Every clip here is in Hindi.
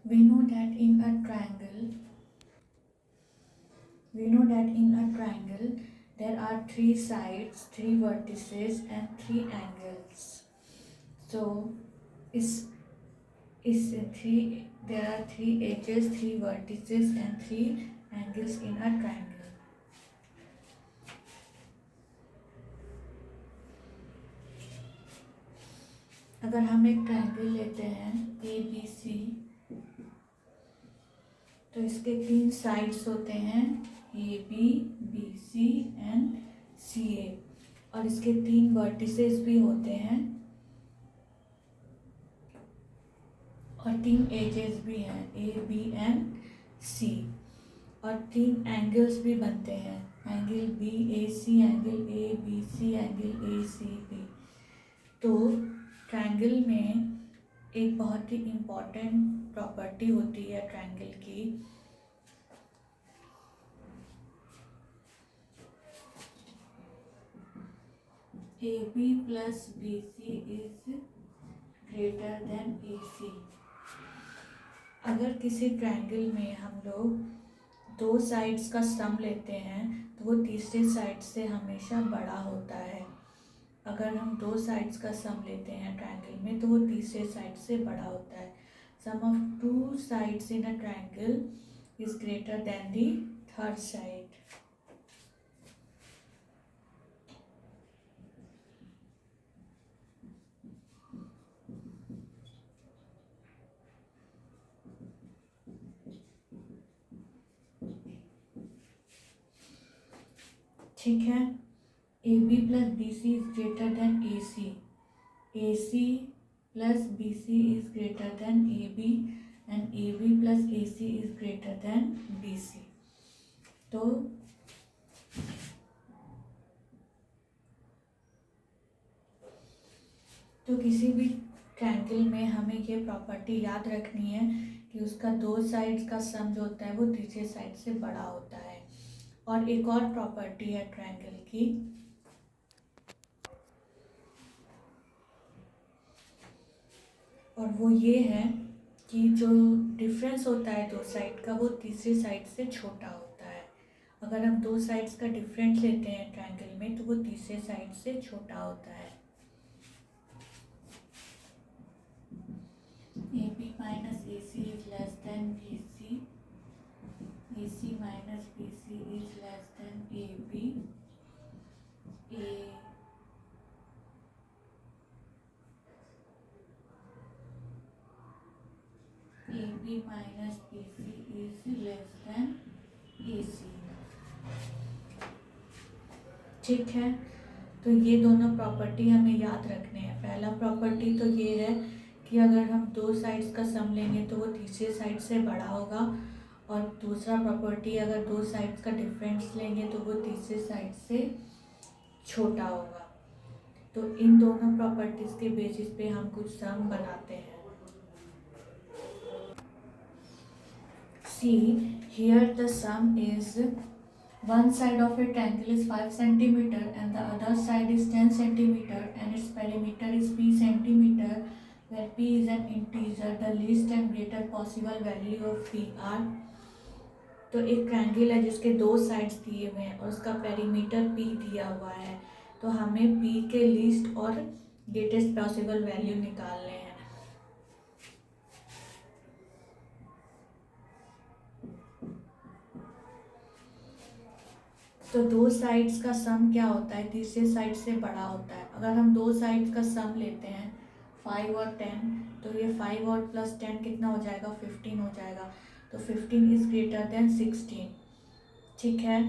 we know that in a triangle there are three sides, three vertices and three angles. So is three there are three edges, three vertices and three angles in a triangle. अगर हम एक ट्रायंगल लेते हैं ABC, तो इसके तीन साइड्स होते हैं AB, BC एंड CA, और इसके तीन वर्टिसेस भी होते हैं और तीन एजेस भी हैं AB एंड C, और तीन एंगल्स भी बनते हैं, angle BAC, angle ABC, angle ACB। तो ट्रायंगल में एक बहुत ही इम्पॉर्टेंट प्रॉपर्टी होती है ट्रायंगल की, AB plus BC is greater than AC। अगर किसी ट्रायंगल में हम लोग दो साइड्स का सम लेते हैं तो वो तीसरे साइड से हमेशा बड़ा होता है। अगर हम दो साइड्स का सम लेते हैं ट्रायंगल में तो वो तीसरे साइड से बड़ा होता है। Sum of two sides in a triangle is greater than the third side. ठीक है, AB plus BC is greater than AC, AC plus BC is greater than AB and AB plus AC is greater than BC। तो किसी भी ट्रायंगल में हमें ये प्रॉपर्टी याद रखनी है कि उसका दो साइड्स का सम जो होता है वो तीसरे साइड से बड़ा होता है। और एक और प्रॉपर्टी है ट्रायंगल की, और वो ये है कि जो डिफरेंस होता है दो साइड का वो तीसरी साइड से छोटा होता है। अगर हम दो साइड्स का डिफरेंस लेते हैं ट्रायंगल में तो वो तीसरे साइड से छोटा होता है। AB minus AC is less than BC, AC minus BC is less than AB, AB minus BC is less than AC। ठीक है, तो ये दोनों प्रॉपर्टी हमें याद रखने हैं। पहला प्रॉपर्टी तो ये है कि अगर हम दो साइड्स का सम लेंगे तो वो तीसरे साइड से बड़ा होगा, और दूसरा प्रॉपर्टी अगर दो साइड्स का डिफरेंस लेंगे तो वो तीसरे साइड से छोटा होगा। तो इन दोनों प्रॉपर्टीज के बेसिस पे हम कुछ सम बनाते हैं। See, here the sum is one side of a triangle is 5 centimeter and the other side is 10 centimeter and its perimeter is p centimeter, where p is an integer, the least and greater possible value of p are। तो एक ट्रायंगल है जिसके दो साइड्स दिए हुए हैं और उसका पेरीमीटर p दिया हुआ है, तो हमें p के लीस्ट और ग्रेटेस्ट पॉसिबल वैल्यू निकालने हैं। तो दो साइड्स का सम क्या होता है, तीसरे साइड से बड़ा होता है। अगर हम दो साइड्स का सम लेते हैं 5 और 10, तो ये 5 और प्लस 10 कितना हो जाएगा, 15 हो जाएगा। तो 15 इज ग्रेटर देन 16। ठीक है,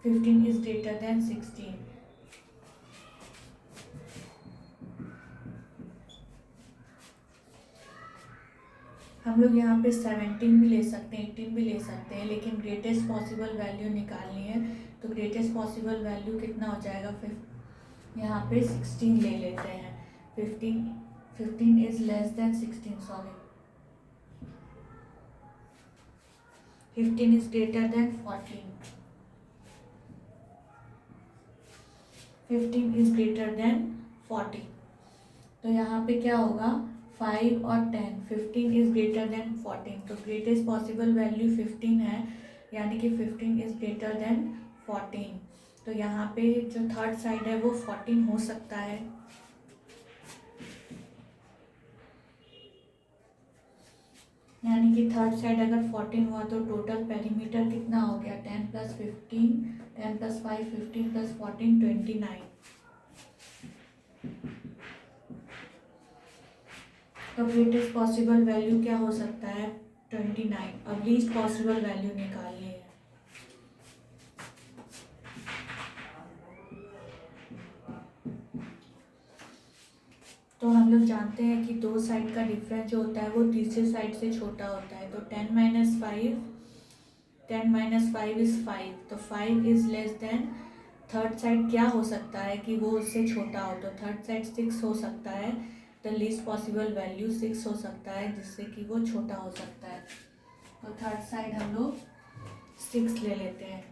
15 इज ग्रेटर देन 16। हम लोग यहाँ पे 17 भी ले सकते हैं, 18 भी ले सकते हैं, लेकिन ग्रेटेस्ट पॉसिबल वैल्यू निकालनी है। तो ग्रेटेस्ट पॉसिबल वैल्यू कितना हो जाएगा, यहाँ पे 16 ले लेते हैं। 15 is less then 16, sorry, 15 is greater then 14, 15 is greater then 14। तो यहाँ पे क्या होगा, 5 और 10, 15 इज ग्रेटर देन 14, तो ग्रेटेस्ट पॉसिबल वैल्यू 15 है, यानी कि 15 इज ग्रेटर देन 14। तो यहाँ पे जो थर्ड साइड है वो 14 हो सकता है, यानी कि थर्ड साइड अगर 14 हुआ तो टोटल पेरीमीटर कितना हो गया, 10 प्लस 15, 10 प्लस 5 15 प्लस 14 29। तो ग्रेटेस्ट पॉसिबल वैल्यू क्या हो सकता है, 29। अब लीस्ट पॉसिबल वैल्यू निकालनी है। तो हम लोग जानते हैं कि दो साइड का डिफरेंस जो होता है वो तीसरे साइड से छोटा होता है। तो 10 माइनस 5, 10 माइनस 5 इज 5, तो 5 is less then third side क्या हो सकता है कि वो उससे छोटा हो, तो थर्ड साइड 6 हो सकता है। द लीस्ट पॉसिबल वैल्यू 6 हो सकता है जिससे कि वो छोटा हो सकता है। तो थर्ड साइड हम लोग 6 ले लेते हैं।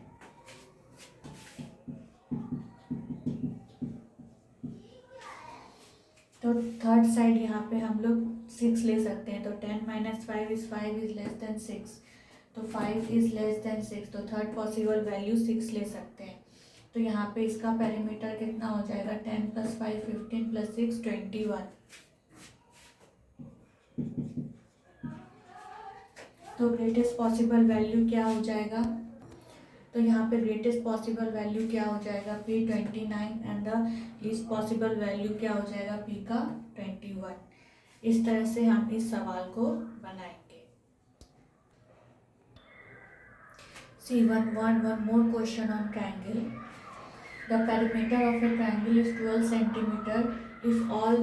तो थर्ड साइड यहाँ पे हम लोग 6 ले सकते हैं। तो 10 minus 5 is 5 is less then 6, तो 5 इज लेस देन 6, तो थर्ड पॉसिबल वैल्यू 6 ले सकते हैं। तो यहाँ पे इसका पेरीमीटर कितना हो जाएगा, 10 प्लस 5 15 प्लस 6 21। तो ग्रेटेस्ट पॉसिबल वैल्यू क्या हो जाएगा, तो यहाँ पे ग्रेटेस्ट पॉसिबल वैल्यू क्या हो जाएगा, P 29 and the least possible value क्या हो जाएगा, P का 21। इस तरह से हम इस सवाल को बनाएंगे। See one more question on triangle. The perimeter of a triangle is 12 centimeter. If all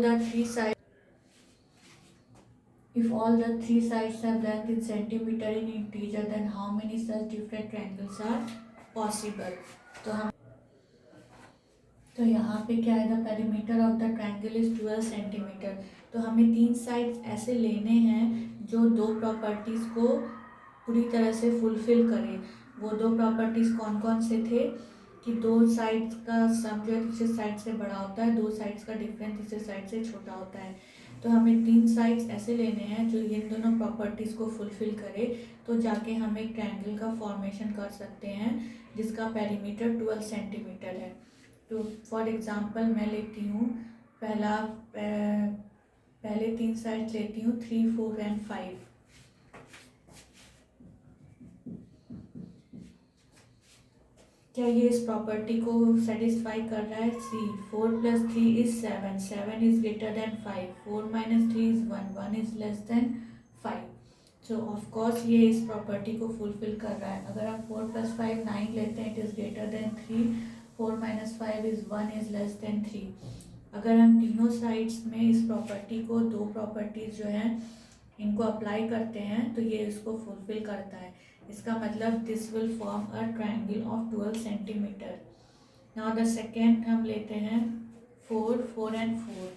the three sides have length in centimeter in integer, then how many such different triangles are possible? तो यहाँ पे क्या है, the perimeter of the triangle is 12 centimetre. तो हमें तीन साइड्स ऐसे लेने हैं जो दो प्रॉपर्टीज़ को पूरी तरह से फुलफिल करें। वो दो प्रॉपर्टीज़ कौन कौन से थे कि दो साइड्स का सम जो है तीसरे साइड से बड़ा होता है, दो साइड्स का डिफरेंस तीसरे साइड से छोटा होता है। तो हमें तीन साइड्स ऐसे लेने हैं जो इन दोनों प्रॉपर्टीज़ को फुलफिल करे, तो जाके हम एक ट्रायंगल का फॉर्मेशन कर सकते हैं जिसका पेरीमीटर 12 सेंटीमीटर है। तो फॉर एग्ज़ाम्पल मैं लेती हूँ पहले तीन साइड्स लेती हूँ 3 4 एंड 5। क्या ये इस प्रॉपर्टी को सेटिस्फाई कर रहा है, सी 4 plus 3 is 7, 7 is greater then 5, 4 minus 3 is 1, 1 is less then 5। So of course ये इस प्रॉपर्टी को फुलफिल कर रहा है। अगर हम 4 प्लस 5 9 लेते हैं, it is greater than 3, 4 minus 5 is 1 is less then 3। अगर हम तीनों साइड्स में इस प्रॉपर्टी को, दो प्रॉपर्टीज जो हैं इनको अप्लाई करते हैं तो ये इसको फुलफिल करता है। इसका मतलब this will form a triangle of 12 centimetre. Now the second हम लेते हैं 4 4 एंड 4,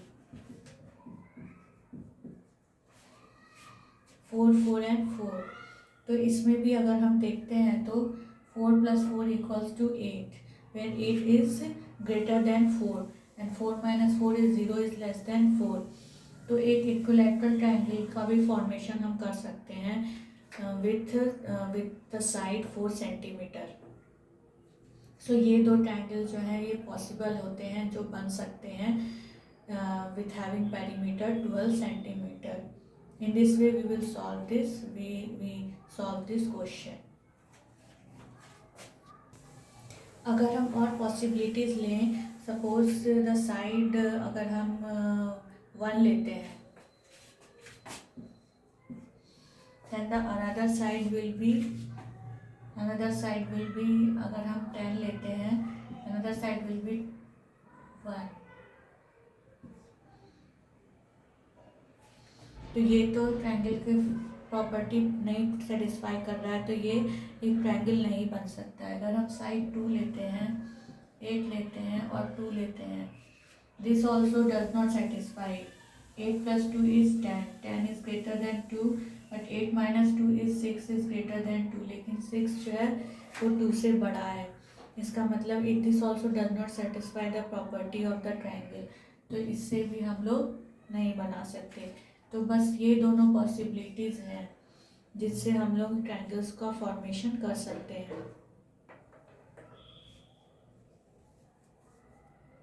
4 4 एंड 4। तो इसमें भी अगर हम देखते हैं तो 4 plus 4 equals to 8, where 8 is greater than 4 and 4 minus 4 is 0 is less than 4। तो एक इक्विलैटरल ट्रायंगल का भी फॉर्मेशन हम कर सकते हैं विथ द साइड 4 सेंटीमीटर। सो ये दो ट्रायंगल जो हैं ये पॉसिबल होते हैं, जो बन सकते हैं with having perimeter 12 centimetre. In this way we will solve this, we solve this question. अगर हम और पॉसिबिलिटीज़ लें, सपोज द साइड अगर हम 1 लेते हैं, then the another side will be अगर हम 10 लेते हैं, another side will be 1। तो ये तो ट्रायंगल की प्रॉपर्टी नहीं सेटिस्फाई कर रहा है, तो ये एक ट्रायंगल नहीं बन सकता है। अगर हम साइड 2 लेते हैं, 8 लेते हैं और 2 लेते हैं, this also does not satisfy. 8 plus 2 is 10, 10 is greater then 2, but 8 minus 2 is 6 is greater then 2, लेकिन 6 जो है वो 2 से बड़ा है। इसका मतलब it this also does not satisfy the property of the triangle. तो इससे भी हम लोग नहीं बना सकते। तो बस ये दोनों पॉसिबिलिटीज़ हैं जिससे हम लोग ट्रायंगल्स का फॉर्मेशन कर सकते हैं।